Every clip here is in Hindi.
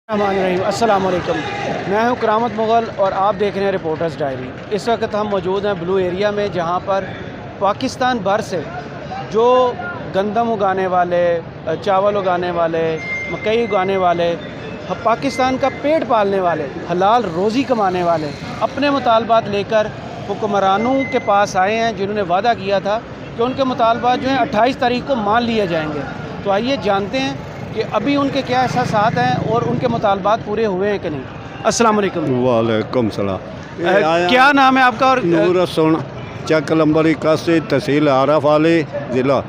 अस्सलाम वालेकुम। मैं हूं करामत मुग़ल और आप देख रहे हैं रिपोर्टर्स डायरी। इस वक्त हम मौजूद हैं ब्लू एरिया में, जहां पर पाकिस्तान भर से जो गंदम उगाने वाले, चावल उगाने वाले, मकई उगाने वाले, पाकिस्तान का पेट पालने वाले, हलाल रोज़ी कमाने वाले अपने मुतालबात लेकर हुक्मरानों के पास आए हैं, जिन्होंने वादा किया था कि उनके मुतालबात जो हैं 28 तारीख को मान लिए जाएंगे। तो आइए जानते हैं कि अभी उनके क्या एहसासात हैं और उनके मुतालबात पूरे हुए हैं कि नहीं। अस्सलाम वालेकुम। वालेकुम सलाम। क्या नाम है आपका? और नूर हसन, चक नंबर 81, तहसील आरफ वाली, ज़िला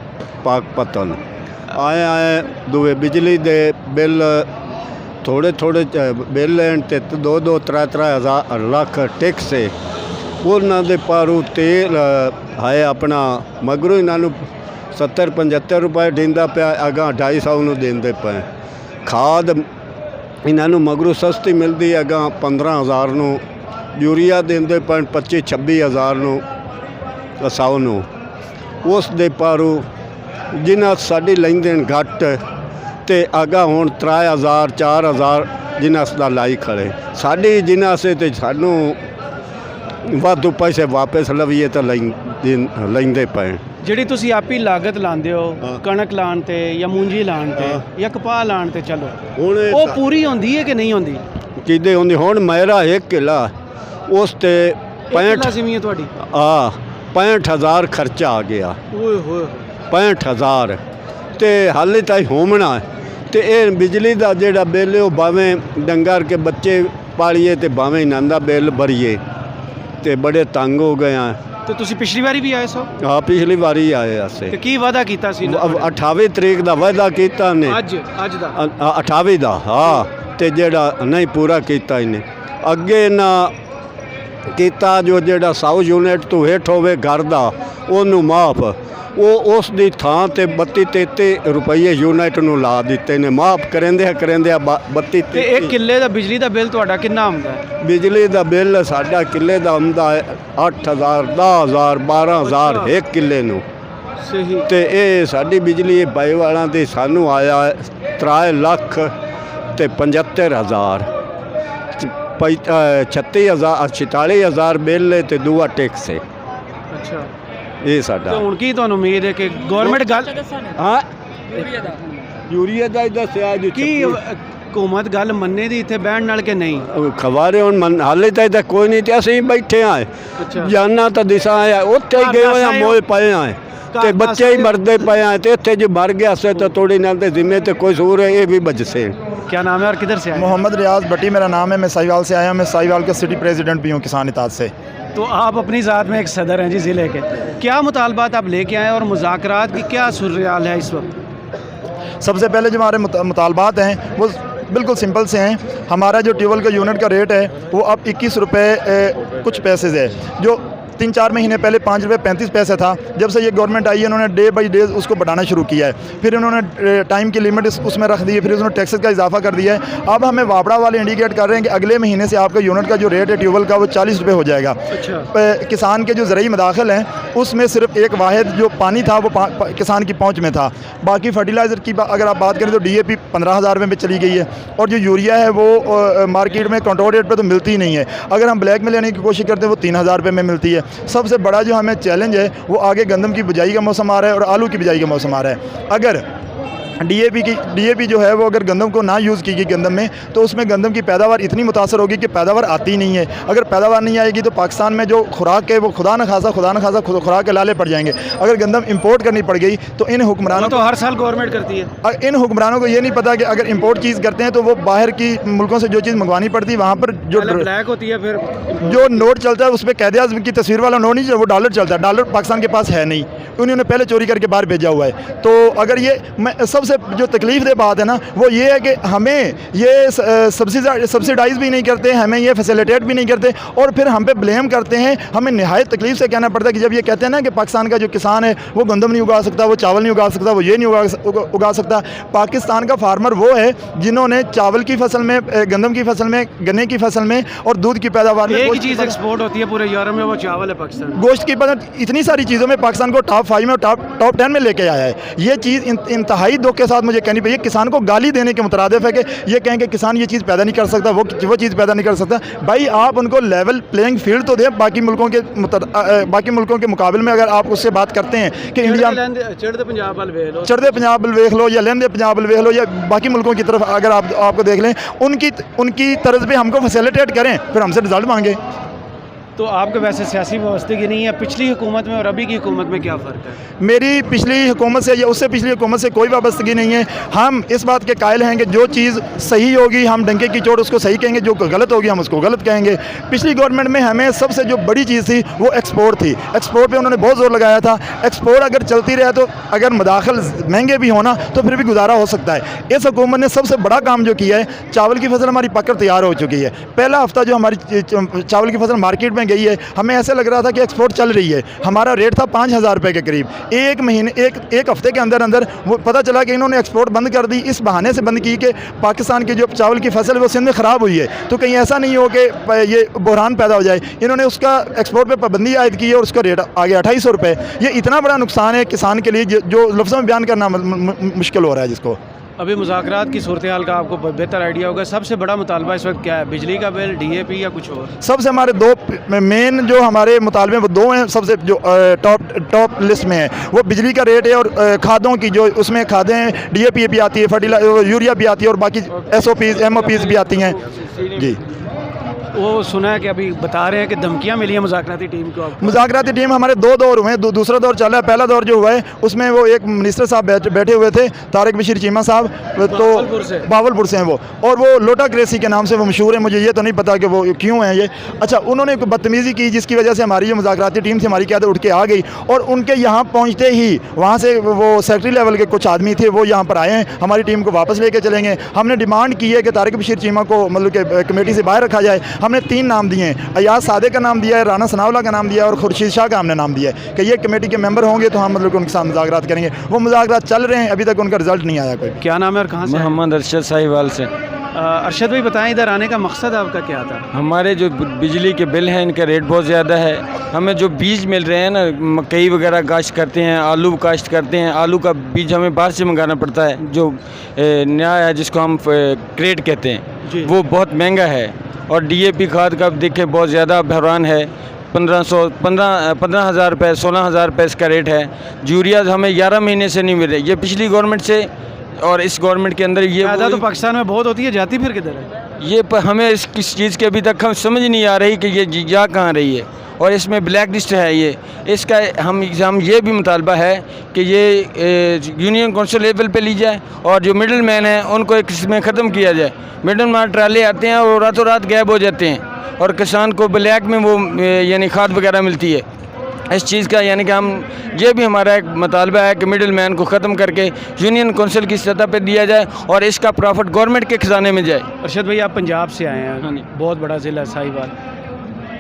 पाकपतन। आए दुए बिजली दे बिल थोड़े बिल ते 2-2, 3-3 हज़ार लाख टैक्स है। उन्होंने दे पारू तेल है अपना मगरू इन्हों 70-75 रुपए देंदा पाया, अगा 250 देंदे पे। खाद इन्हों मगरू सस्ती मिलती, अगा 15,000 नू। यूरिया देंदे पे 25-26 हज़ार नू 100 नू। उस दे पारू जिन्हें साड़ी लेंदे घट ते अगा हुण 3,000-4,000 जिन्हें लाई खड़े। साड़ी जिन्हें से तो सानू वाधू पैसे वापस लवीए तो लेंदे पे। ਜਿਹੜੀ ਤੁਸੀਂ ਆਪੀ ਲਾਗਤ ਲਾਉਂਦੇ ਹੋ ਕਣਕ ਲਾਣ ਤੇ ਜਾਂ ਮੂੰਜੀ ਲਾਣ ਤੇ ਜਾਂ ਕਪਾਹ ਲਾਣ ਤੇ, ਚਲੋ ਹੁਣ ਉਹ ਪੂਰੀ ਹੁੰਦੀ ਹੈ ਕਿ ਨਹੀਂ ਹੁੰਦੀ? ਕਿਦੇ ਹੁੰਦੀ? ਹੁਣ ਮੇਰਾ 1 ਕਿੱਲਾ ਉਸ ਤੇ 65 ਜ਼ਮੀਨ ਤੁਹਾਡੀ 65,000 ਖਰਚਾ ਆ ਗਿਆ। ਓਏ ਹੋਏ 65,000 ਤੇ ਹਾਲੇ ਤਾਈ ਹੋਮਣਾ ਤੇ ਇਹ ਬਿਜਲੀ ਦਾ ਜਿਹੜਾ ਬਿੱਲ ਉਹ ਭਾਵੇਂ ਡੰਗਰ ਕੇ ਬੱਚੇ ਪਾਲੀਏ ਤੇ ਭਾਵੇਂ ਇਹਨਾਂ ਦਾ ਬਿੱਲ ਭਰੀਏ ਤੇ ਬੜੇ ਤੰਗ ਹੋ ਗਏ ਆ। तो तुसी पिछली बारी भी आए सो? हाँ, पिछली बारी आए असे। तो की वादा कीता सी? 28 तरीक का वादा कीता ने, अज दा 28 का। हाँ, तो जेड़ा नहीं पूरा कीता इन्हें अगे ना कीता। जो जेड़ा 100 यूनिट तो हेठ होवे घर दा ओनू माफ, वो उस दी थां ते 32-33 रुपये यूनिट नू ला दिते ने। माफ करेंदे 32। ते एक किले दा बिजली दा बिल तुहाडा किन्ना आंदा है? बिजली दा बिल साडा किले दा आंदा है 8,000, 10,000, 12,000 एक किले नू। सही। ते ये साडी बिजली बाई वाला दी सानू आया 3,75,000, 36,000 46,000 बिल ते दूआ टैक्स है। अच्छा, ये साडा। तो हुण की तुहानू उम्मीद है कि गवर्नमेंट गल हाँ यूरिया दा दस्या जी की हुकूमत गल मन्ने दी इत्थे बैठण नाल कि नहीं? खबारे हुण हाले ताईं कोई नहीं, ते असीं बैठे आए। जाना तो दिशा आया उत्थे ही गए होए मोए पए आए ते बच्चे ही मरदे पे आए ते इत्थे जो मर गया से तो थोड़ी नाल ते जिम्मे ते कोई सूर है, ये भी बचसे। क्या नाम है और किधर से आए? मोहम्मद रियाज भट्टी मेरा नाम है। मैं साहिवाल से आया हूँ। मैं साहिवाल का सिटी प्रेसिडेंट भी हूँ किसान इत्तेहाद से। तो आप अपनी ज़ात में एक सदर हैं जी ज़िले के। क्या मुतालबात आप लेके आए और मुज़ाकरात की क्या सूरत-ए-हाल है इस वक्त? सबसे पहले जो हमारे मुतालबात हैं वो बिल्कुल सिंपल से हैं। हमारा जो ट्यूबवेल का यूनिट का रेट है वो अब 21 रुपये कुछ पैसे है, जो 3-4 महीने पहले 5 रुपये 35 पैसे था। जब से ये गवर्नमेंट आई है उन्होंने डे बाई डे उसको बढ़ाना शुरू किया है। फिर उन्होंने टाइम की लिमिट उसमें रख दी है, फिर उन्होंने टैक्सेस का इजाफा कर दिया है। अब हमें वापड़ा वाले इंडिकेट कर रहे हैं कि अगले महीने से आपका यूनिट का जो रेट है ट्यूबवेल का वो 40 रुपये हो जाएगा। अच्छा। किसान के जो ज़रूरी मदाखिल हैं उसमें सिर्फ एक वाहिद जो पानी था वो किसान की पहुँच में था। बाकी फर्टिलाइज़र की अगर आप बात करें तो DAP 15,000 रुपये में चली गई है, और जो यूरिया है वो मार्केट में कंट्रोल रेट पर तो मिलती ही नहीं है। अगर हम ब्लैक में लेने की कोशिश करते हैं वो 3,000 रुपये में मिलती है। सबसे बड़ा जो हमें चैलेंज है वो आगे गंदम की बिजाई का मौसम आ रहा है और आलू की बिजाई का मौसम आ रहा है। अगर DAP जो है वो अगर गंदम को ना यूज़ की गई गंदम में, तो उसमें गंदम की पैदावार इतनी मुतासर होगी कि पैदावार आती नहीं है। अगर पैदावार नहीं आएगी तो पाकिस्तान में जो खुराक है वो खुदा न खासा खुराक के लाले पड़ जाएंगे। अगर गंदम इंपोर्ट करनी पड़ गई तो इन हुक्मरानों तो हर साल गवर्नमेंट करती है। इन हुक्मरानों को ये नहीं पता कि अगर इंपोर्ट चीज़ करते हैं तो वो बाहर की मुल्कों से जो चीज़ मंगवानी पड़ती है वहाँ पर जो ब्लैक होती है, फिर जो नोट चलता है उसमें क़ायद-ए-आज़म की तस्वीर वाला नोट नहीं, वो डॉलर चलता है। डॉलर पाकिस्तान के पास है नहीं, उन्होंने पहले चोरी करके बाहर भेजा हुआ है। तो अगर ये सबसे जो तकलीफ दे बात है ना वो ये है कि हमें ये सब्सिडाइज़ भी नहीं करते, हमें ये फैसिलिटेट भी नहीं करते, और फिर हम पे ब्लेम करते हैं। हमें नहायत तकलीफ से कहना पड़ता है कि जब ये कहते हैं ना कि पाकिस्तान का जो किसान है वो गंदम नहीं उगा सकता, वो चावल नहीं उगा सकता, वो ये नहीं उगा सकता। पाकिस्तान का फार्मर वो है जिन्होंने चावल की फसल में, गंदम की फसल में, गन्ने की फसल में और दूध की पैदावार में एक ही चीज़ एक्सपोर्ट होती है पूरे यूरोप में, वो चावल है पाकिस्तान। गोश्त की इतनी सारी चीज़ों में पाकिस्तान को टॉप 5 में, टॉप 10 में लेके आया है। ये चीज़ इंतहाई दुख के साथ मुझे कहनी पड़ी, किसान को गाली देने के मुतरादिफ है कि ये कहें कि किसान ये चीज़ पैदा नहीं कर सकता, वो चीज़ पैदा नहीं कर सकता। भाई आप उनको लेवल प्लेइंग फील्ड तो दें। बाकी मुल्कों के मुकाबले में अगर आप उससे बात करते हैं कि इंडिया चढ़ते पंजाब वाल वेख लो या लहंदे पंजाब वाल वेख लो या बाकी मुल्कों की तरफ अगर आपको देख लें, उनकी तर्ज पे हमको फैसिलिटेट करें, फिर हमसे रिजल्ट मांगे। तो आपके वैसे सियासी वाबस्तगी नहीं है, पिछली हुकूमत में और अभी की हुकूमत में क्या फ़र्क है? मेरी पिछली हुकूमत से या उससे पिछली हुकूमत से कोई वाबस्तगी नहीं है। हम इस बात के कायल हैं कि जो चीज़ सही होगी हम डंके की चोट उसको सही कहेंगे, जो गलत होगी हम उसको गलत कहेंगे। पिछली गवर्नमेंट में हमें सबसे जो बड़ी चीज़ थी वो एक्सपोर्ट थी। एक्सपोर्ट पे उन्होंने बहुत जोर लगाया था। एक्सपोर्ट अगर चलती रहे तो अगर मदाखिल महंगे भी होना तो फिर भी गुजारा हो सकता है। इस हुकूमत ने सबसे बड़ा काम जो किया है, चावल की फसल हमारी पककर तैयार हो चुकी है। पहला हफ्ता जो हमारी चावल की फसल मार्केट में गई है, हमें ऐसे लग रहा था कि एक्सपोर्ट चल रही है। हमारा रेट था 5,000 रुपये के करीब। एक हफ्ते के अंदर वो पता चला कि इन्होंने एक्सपोर्ट बंद कर दी। इस बहाने से बंद की कि पाकिस्तान की जो चावल की फसल है वो सिंध में ख़राब हुई है, तो कहीं ऐसा नहीं हो कि ये बहरान पैदा हो जाए। इन्होंने उसका एक्सपोर्ट पे पाबंदी आयद की है और उसका रेट आ गया 2800 रुपये। ये इतना बड़ा नुकसान है किसान के लिए जो लफ्ज़ों में बयान करना मुश्किल हो रहा है। जिसको अभी मुज़ाकरात की सूरत हाल का आपको बेहतर आइडिया होगा। सबसे बड़ा मुतालबा इस वक्त क्या है? बिजली का बिल, DAP या कुछ और? सबसे हमारे दो मेन जो हमारे मुतालबे वो दो हैं। सबसे जो टॉप लिस्ट में है वो बिजली का रेट है और खादों की, जो उसमें खादें DAP भी आती है, फर्टिलाइजर यूरिया भी आती है और बाकी SOPs MOPs भी आती हैं जी। वो सुना है कि अभी बता रहे हैं कि धमकियां मिली हैं मुज़ाकराती टीम को। मुज़ाकराती टीम हमारे 2 दौर हुए हैं, दूसरा दौर चल रहा है। पहला दौर जो हुआ है उसमें वो एक मिनिस्टर साहब बैठे हुए थे, तारिक बशीर चीमा साहब, तो बावलपुर से हैं वो, और वो लोटा ग्रेसी के नाम से वो मशहूर है। मुझे ये तो नहीं पता कि वो क्यों हैं ये। अच्छा, उन्होंने बदतमीज़ी की जिसकी वजह से हमारी जो मुज़ाकराती टीम थी हमारी क़यादत उठ के आ गई और उनके यहाँ पहुँचते ही वहाँ से वो सेक्रेटरी लेवल के कुछ आदमी थे, वो यहाँ पर आए हैं, हमारी टीम को वापस लेके चलेंगे। हमने डिमांड की है कि तारिक बशीर चीमा को मतलब कि कमेटी से बाहर रखा जाए। हमने 3 नाम दिए हैं, अयाज सादे का नाम दिया है, राना सनाउल्लाह का नाम दिया है और खुर्शीद शाह का हमने नाम दिया है कि ये कमेटी के मेंबर होंगे तो हम मतलब उनके साथ मुज़ाकरात करेंगे। वो मुज़ाकरात चल रहे हैं, अभी तक उनका रिजल्ट नहीं आया कोई। क्या नाम है और कहाँ से? मोहम्मद अरशद साहिवाल से। अरशद भाई बताएं, इधर आने का मकसद आपका क्या था? हमारे जो बिजली के बिल हैं इनका रेट बहुत ज़्यादा है। हमें जो बीज मिल रहे हैं ना, मकई वगैरह काश्त करते हैं, आलू काश्त करते हैं, आलू का बीज हमें बाहर से मंगाना पड़ता है, जो नया है जिसको हम क्रेट कहते हैं, वो बहुत महंगा है। और DAP खाद का देखें बहुत ज़्यादा बहरान है, 15,000 रुपये 16,000 रुपये इसका रेट है। यूरिया हमें 11 महीने से नहीं मिल रही, ये पिछली गवर्नमेंट से और इस गवर्नमेंट के अंदर ये ज़्यादा तो पाकिस्तान में बहुत होती है, जाती फिर किधर है? ये हमें किस चीज़ के अभी तक हम समझ नहीं आ रही कि ये जा कहाँ रही है, और इसमें ब्लैक लिस्ट है ये। इसका हम ये भी मुतालबा है कि ये यूनियन काउंसिल लेवल पे ली जाए और जो मिडल मैन है उनको इसमें ख़त्म किया जाए। मिडल मैन ट्राले आते हैं और रातों रात गायब हो जाते हैं और किसान को ब्लैक में वो यानी खाद वगैरह मिलती है। इस चीज़ का यानी कि हम ये भी हमारा एक मुतालबा है कि मिडल मैन को ख़त्म करके यूनियन काउंसिल की सतह पर दिया जाए और इसका प्रॉफिट गवर्नमेंट के खजाने में जाए। अरशद भाई, आप पंजाब से आए हैं, बहुत बड़ा ज़िला साहिवाल।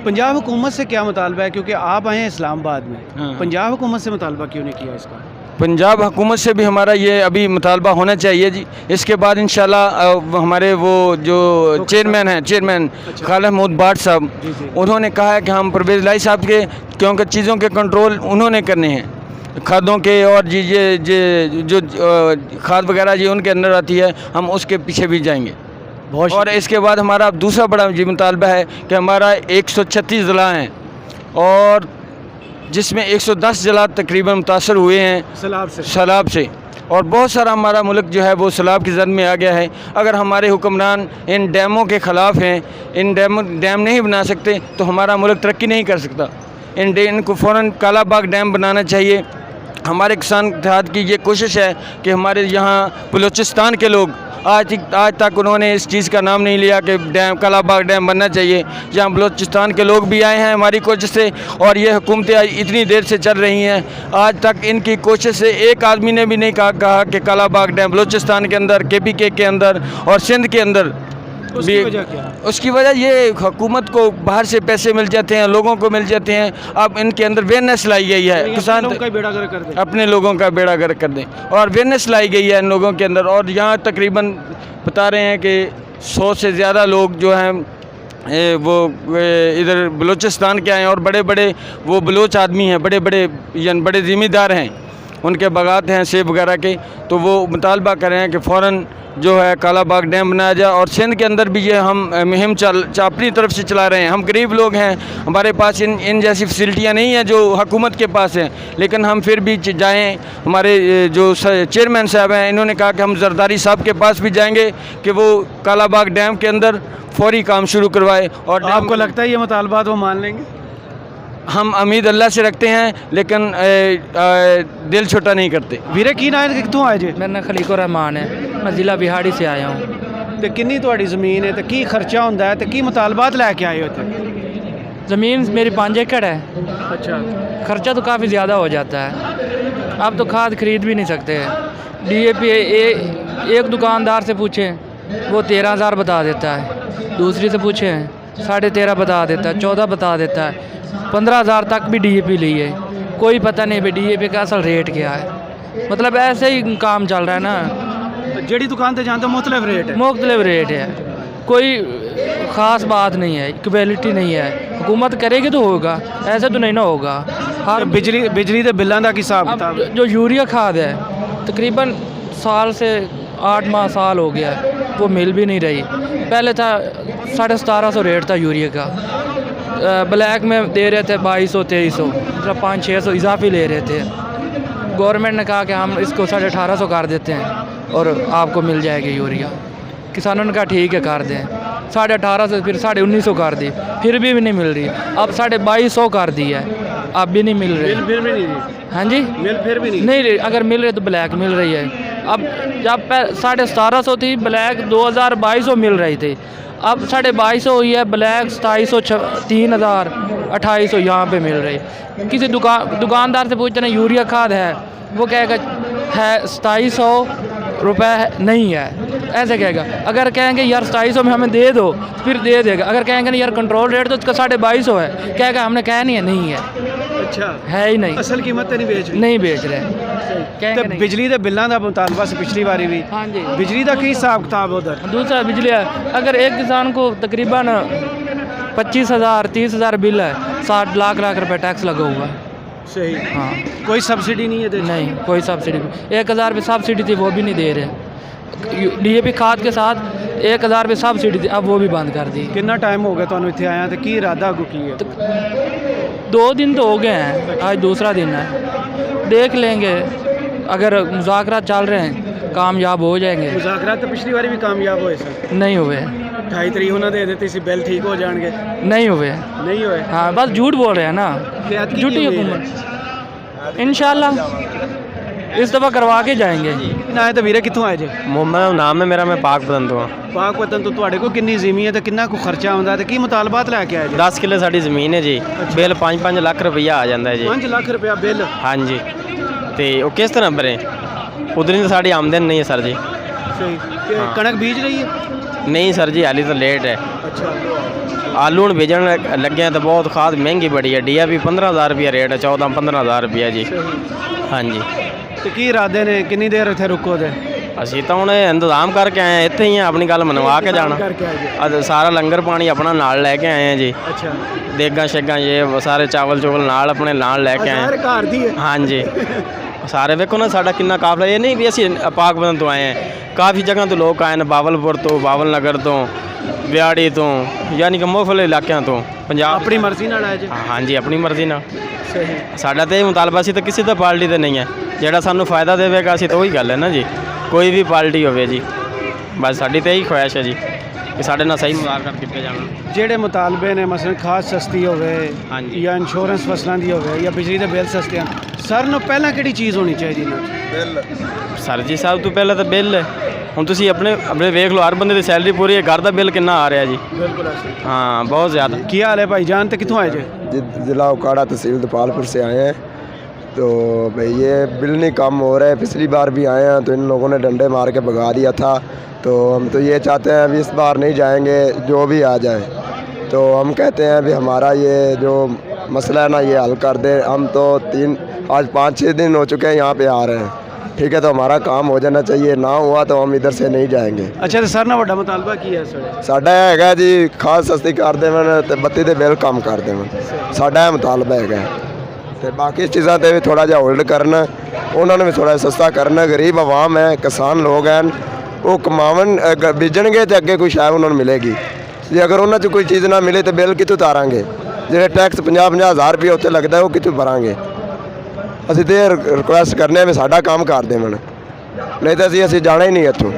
पंजाब हुकूमत से क्या मुतालबा है, क्योंकि आप आए हैं इस्लामाबाद में, पंजाब हुकूमत से मुतालबा क्यों नहीं किया इसका? पंजाब हुकूमत से भी हमारा ये अभी मुतालबा होना चाहिए जी। इसके बाद इंशाल्लाह हमारे वो जो चेयरमैन हैं, चेयरमैन खालिद महमूद भाट साहब, उन्होंने कहा है कि हम परवेज़ लाई साहब के, क्योंकि चीज़ों के कंट्रोल उन्होंने करने हैं, खादों के और ये जो खाद वगैरह जी उनके अंदर आती है, हम उसके पीछे भी जाएंगे। और इसके बाद हमारा दूसरा बड़ा ये मुतालबा है कि हमारा 136 ज़िला हैं और जिसमें 110 ज़िला तकरीबन मुतासर हुए हैं सैलाब से, और बहुत सारा हमारा मुल्क जो है वो सैलाब की जद में आ गया है। अगर हमारे हुक्मरान इन डैमों के ख़िलाफ़ हैं, इन डैम नहीं बना सकते तो हमारा मुल्क तरक्की नहीं कर सकता। इनको फ़ौरन कालाबाग डैम बनाना चाहिए। हमारे किसान इत्तेहाद की ये कोशिश है कि हमारे यहाँ बलूचिस्तान के लोग आज तक उन्होंने इस चीज़ का नाम नहीं लिया कि कालाबाग डैम बनना चाहिए। यहाँ बलूचिस्तान के लोग भी आए हैं हमारी कोशिश से, और ये हुकूमतें इतनी देर से चल रही हैं, आज तक इनकी कोशिश से एक आदमी ने भी नहीं कहा कि कालाबाग डैम बलूचिस्तान के अंदर, KPK के अंदर और सिंध के अंदर उसकी वजह क्या? उसकी वजह ये हुकूमत को बाहर से पैसे मिल जाते हैं, लोगों को मिल जाते हैं। अब इनके अंदर अवेयरनेस लाई गई है, किसान अपने लोगों का बेड़ा गर्क कर दें, और अवेयरनेस लाई गई है इन लोगों के अंदर। और यहाँ तकरीबन बता रहे हैं कि 100 से ज़्यादा लोग जो हैं वो इधर बलूचिस्तान के आए हैं और बड़े बड़े वो बलोच आदमी हैं, बड़े बड़े ज़िम्मेदार हैं, उनके बागात हैं सेब वगैरह के, तो वो मुतालबा कर रहे हैं कि फ़ौरन जो है कालाबाग डैम बनाया जाए। और सिंध के अंदर भी ये हम मुहिम अपनी तरफ से चला रहे हैं। हम गरीब लोग हैं, हमारे पास इन जैसी फैसिलिटियाँ नहीं हैं जो हुकूमत के पास हैं, लेकिन हम फिर भी जाएँ। हमारे जो चेयरमैन साहब हैं, इन्होंने कहा कि हम जरदारी साहब के पास भी जाएंगे कि वो कालाबाग डैम के अंदर फौरी काम शुरू करवाए। और आपको लगता है ये मुतालबात वो मान लेंगे? हम उम्मीद अल्लाह से रखते हैं, लेकिन दिल छोटा नहीं करते। ਵੀਰੇ ਕੀ ਨਾਂ ਹੈ, ਕਿੱਥੋਂ ਆਏ ਜੇ? मेरा नाम खलीकुर रहमान है, मैं ज़िला बिहाड़ी से आया हूँ। ਤੇ ਕਿੰਨੀ ਤੁਹਾਡੀ ਜ਼ਮੀਨ ਹੈ ਤੇ ਕੀ ਖਰਚਾ ਹੁੰਦਾ ਹੈ ਤੇ ਕੀ ਮੁਤਾਲਬਾਤ ਲੈ ਕੇ ਆਏ ਹੋ ਇੱਥੇ? ज़मीन मेरी 5 एकड़ है। अच्छा, खर्चा तो काफ़ी ज़्यादा हो जाता है, अब तो खाद खरीद भी नहीं सकते हैं। DAP एक दुकानदार से पूछें वो 13,000 बता देता है, दूसरी से पूछें 13.5 बता देता है, 14 बता देता है, 15,000 तक भी DAP ली है। कोई पता नहीं भाई DAP का असल रेट क्या है। मतलब ऐसे ही काम चल रहा है ना, ਜਿਹੜੀ ਦੁਕਾਨ ਤੇ ਜਾਂਦੇ ਹੋ ਮੁਖਤਲਿਫ ਰੇਟ ਹੈ? मुख्तलिफ रेट है, कोई ख़ास बात नहीं है, इक्वलिटी नहीं है। हुकूमत करेगी तो होगा, ऐसे तो नहीं ना होगा। हर ਬਿਜਲੀ ਦੇ ਬਿੱਲਾਂ ਦਾ ਕੀ ਹਿਸਾਬ अब ਕਿਤਾਬ? जो यूरिया खाद है तकरीबन साल से 8 माह साल हो गया है, वो मिल भी नहीं रही। पहले था 1750 रेट था यूरिया का, ब्लैक में दे रहे थे 2200-2300, मतलब 500-600 इजाफी ले रहे थे। गवर्नमेंट ने कहा कि हम इसको 1850 कर देते हैं और आपको मिल जाएगी यूरिया। किसानों ने कहा ठीक है कर दें, 1850 फिर 1950 कर दी, फिर भी नहीं मिल रही। अब 2250 कर दी है, अब भी नहीं मिल रही। फिर भी नहीं, हाँ जी, मिल फिर भी नहीं। नहीं रही। अगर मिल रही तो ब्लैक मिल रही है। अब जब 1750 थी ब्लैक 2200 मिल रही थी, अब 2250 हुई है, ब्लैक 2700, 3000, 2800 यहाँ पे मिल रही। किसी दुकानदार से पूछते ना यूरिया खाद है, वो कहेगा है 2700 रुपये नहीं है, ऐसे कहेगा। अगर कहेंगे यार 2700 में हमें दे दो, फिर दे देगा। अगर कहेंगे नहीं यार कंट्रोल रेट तो उसका 2250 है, कहेगा हमने कहा नहीं है, अच्छा, है ही नहीं, ਅਸਲ ਕੀਮਤ ਤੇ ਨਹੀਂ ਵੇਚ ਰਹੀ। नहीं बेच रहे। ਤੇ कहेंगे नहीं। ਬਿਜਲੀ ਦੇ ਬਿੱਲਾਂ ਦਾ ਮੁਤਾਲਬਾ ਸੀ पिछली बारी भी। हाँ जी। बिजली का की हिसाब किताब उधर? दूसरा बिजली है, अगर एक किसान को तकरीबन 25,000 30,000 बिल है, 60 लाख रुपए टैक्स लगा हुआ है। सही। हाँ, कोई सब्सिडी नहीं है देते? नहीं कोई सब्सिडी। 1,000 रुपये सब्सिडी थी वो भी नहीं दे रहे। DAP खाद के साथ 1,000 रुपये सब्सिडी थी, अब वो भी बंद कर दी। कितना टाइम हो गया ਤੁਹਾਨੂੰ ਇੱਥੇ ਆਇਆ ਤੇ ਕੀ ਇਰਾਦਾ ਅੱਗੋਂ ਕੀ ਹੈ? 2 दिन तो हो गए हैं, आज दूसरा दिन है। देख लेंगे, अगर मुज़ाकरात चल रहे हैं कामयाब हो जाएंगे। ਮੁਜ਼ਾਕਰਾਤ ਤਾਂ ਪਿਛਲੀ ਵਾਰੀ ਵੀ ਕਾਮਯਾਬ ਹੋਏ ਸਨ। नहीं हुए, 28 तरीक ਉਹਨਾਂ ਦੇ ਦਿੱਤੀ ਸੀ ਬਿੱਲ ਠੀਕ ਹੋ ਜਾਣਗੇ, नहीं हुए। नहीं होए। हाँ, बस झूठ बोल रहे हैं ना, ਤੇ ਐਤਕੀ झूठी ਕੀ ਉਮੀਦ ਹੈ? हुकूमत। इंशाल्लाह इस दफ़ा करवा के जाएंगे। ਨਾ ਹੈ ਤਾਂ ਵੀਰੇ ਕਿੱਥੋਂ ਆਏ ਜੇ? मोहम्मद नाम है मेरा, मैं पाक पतन तो हाँ। ਪਾਕ ਵਤਨ ਤੋਂ ਤੁਹਾਡੇ ਕੋਲ ਕਿੰਨੀ ਜ਼ਮੀਨ ਹੈ ਤੇ ਕਿੰਨਾ ਕੁ ਖਰਚਾ ਆਉਂਦਾ ਤੇ ਕੀ ਮੁਤਾਲਬਾਤ ਲੈ ਕੇ ਆਏ ਜੇ? 10 किले साड़ी ज़मीन है जी, बिल 5-5 लाख रुपया आ जाता है जी। 5 ਲੱਖ ਰੁਪਇਆ ਬਿੱਲ। हाँ जी, तो वो किस तरह भरे? उधर तो साड़ी आमदन नहीं है सर जी। ਸਹੀ। ਤੇ ਕਣਕ ਬੀਜ ਰਹੀ ਹੈ? नहीं सर जी, हाली तो लेट है। ਅੱਛਾ। आलू हूँ बेचन लगे हैं तो बहुत खाद महंगी बड़ी है। DAP 15,000 रुपया रेट है, 14-15,000 रुपया जी। हाँ जी। ਤੇ ਕੀ ਇਰਾਦੇ ਨੇ, ਕਿੰਨੀ ਦੇਰ ਇੱਥੇ ਰੁਕੋ ਤੇ? ਅਸੀਂ ਤਾਂ ਹੁਣ ਇੰਤਜ਼ਾਮ ਕਰਕੇ ਆਏ ਹਾਂ, ਇੱਥੇ ਹੀ ਆ, ਆਪਣੀ ਗੱਲ ਮਨਵਾ ਕੇ ਜਾਣਾ। ਕਰਕੇ ਆਏ ਜੇ? ਅੱਜ ਸਾਰਾ ਲੰਗਰ ਪਾਣੀ ਆਪਣਾ ਨਾਲ ਲੈ ਕੇ ਆਏ ਹਾਂ ਜੀ। ਅੱਛਾ। ਦੇਗਾਂ ਸ਼ੇਗਾਂ ਇਹ ਸਾਰੇ ਚਾਵਲ ਚੁਵਲ ਨਾਲ ਆਪਣੇ ਨਾਲ ਲੈ ਕੇ ਆਏ ਸਾਰੇ ਹਾਂ। ਘਰ ਦੀ ਹੈ? ਹਾਂਜੀ, ਸਾਰੇ ਵੇਖੋ ਨਾ ਸਾਡਾ ਕਿੰਨਾ ਕਾਫਲਾ। ਇਹ ਨਹੀਂ ਵੀ ਅਸੀਂ ਪਾਕ ਪਤਨ ਤੋਂ ਆਏ ਹਾਂ, ਕਾਫੀ ਜਗ੍ਹਾ ਤੋਂ ਲੋਕ ਆਏ ਨੇ, ਬਾਵਲਪੁਰ ਤੋਂ, ਬਾਵਲ ਨਗਰ ਤੋਂ, ਵਿਆੜੀ ਤੋਂ, ਯਾਨੀ ਕਿ ਮੁਫਲ ਇਲਾਕਿਆਂ ਤੋਂ ਪੰਜਾਬ। ਆਪਣੀ ਮਰਜ਼ੀ ਨਾਲ ਆਏ ਜੇ? ਹਾਂਜੀ, ਆਪਣੀ ਮਰਜ਼ੀ ਨਾਲ। ਸਹੀ। ਸਾਡਾ ਤਾਂ ਇਹ ਮੁਤਾਲਬਾ ਸੀ ਤਾਂ ਕਿਸੇ ਦਾ ਪਾਰਟੀ ਤੇ ਨਹੀਂ ਹੈ, ਜਿਹੜਾ ਸਾਨੂੰ ਫਾਇਦਾ ਦੇਵੇਗਾ ਅਸੀਂ ਤਾਂ ਉਹੀ ਗੱਲ ਹੈ ਨਾ ਜੀ, ਕੋਈ ਵੀ ਪਾਰਟੀ ਹੋਵੇ ਜੀ। ਬਸ ਸਾਡੀ ਤਾਂ ਇਹੀ ਖੁਆਇਸ਼ ਹੈ ਜੀ ਕਿ ਸਾਡੇ ਨਾਲ ਸਹੀ ਮੁਜ਼ਾਕਰਾਤ ਕੀਤੇ ਜਾਣ। ਜਿਹੜੇ ਮੁਤਾਲਬੇ ਨੇ ਮਸਲਨ ਖਾਦ ਸਸਤੀ ਹੋਵੇ ਹਾਂਜੀ। ਜਾਂ ਇੰਸ਼ੋਰੈਂਸ ਫਸਲਾਂ ਦੀ ਹੋਵੇ ਜਾਂ ਬਿਜਲੀ ਦੇ ਬਿੱਲ ਸਸਤੇ ਹਨ, ਸਰ ਨੂੰ ਪਹਿਲਾਂ ਕਿਹੜੀ ਚੀਜ਼ ਹੋਣੀ ਚਾਹੀਦੀ ਇਹਨਾਂ 'ਚ? ਸਰ ਜੀ ਸਭ ਤੋਂ ਪਹਿਲਾਂ ਤਾਂ ਬਿੱਲ। ਹੁਣ ਤੁਸੀਂ ਆਪਣੇ ਵੇਖ ਲਓ, ਹਰ ਬੰਦੇ ਦੀ ਸੈਲਰੀ ਪੂਰੀ ਹੈ, ਘਰ ਦਾ ਬਿੱਲ ਕਿੰਨਾ ਆ ਰਿਹਾ ਜੀ। ਬਿਲकुल। हाँ, बहुत ज़्यादा। ਕੀ ਹਾਲ ਹੈ ਭਾਈ ਜਾਨ ਤੇ ਕਿੱਥੋਂ ਆਏ ਜੇ? ज़िला उकाड़ा तहसील दपालपुर से आए हैं। तो भाई ये बिल नहीं कम हो रहा है, पिछली बार भी आए हैं तो इन लोगों ने डंडे मार के भगा दिया था। तो हम तो ये चाहते हैं अभी इस बार नहीं जाएंगे, जो भी आ जाए। तो हम कहते हैं अभी हमारा ये जो मसला है ना ये हल कर दें। हम तो आज 5-6 दिन हो चुके हैं यहाँ पे आ रहे हैं, ठीक है, तो हमारा काम हो जाना चाहिए, ना हुआ तो हम इधर से नहीं जाएंगे। ਅੱਛਾ, ਤੇ ਸਰ ਨਾਲ ਵੱਡਾ ਮੁਤਾਲਬਾ ਕੀ ਹੈ ਸਰ? साडा हैगा जी खाद सस्ती कर देवन ते बत्ती दे बिल कम कर देवन, साडा मुतालबा हैगा। ते बाकी चीज़ां ते भी थोड़ा जिहा होल्ड करन उन्होंने भी थोड़ा सस्ता करना। गरीब आवाम है, किसान लोग हैं, वो कमावन बीजणगे तो अगे कोई शायद उन्होंने मिलेगी। जे अगर उन्होंने कोई चीज़ ना मिले तो बिल कितों तारांगे? जो टैक्स 50-50 हज़ार रुपये उत्ते लगता है वो कितों भरांगे? ਅਸੀਂ ਤੇ ਰਿਕੁਐਸਟ ਕਰਨੇ ਆ ਵੀ ਸਾਡਾ ਕੰਮ ਕਰ ਦੇਵਣ, ਨਹੀਂ ਤਾਂ ਅਸੀਂ ਜਾਣਾ ਹੀ ਨਹੀਂ ਇੱਥੋਂ।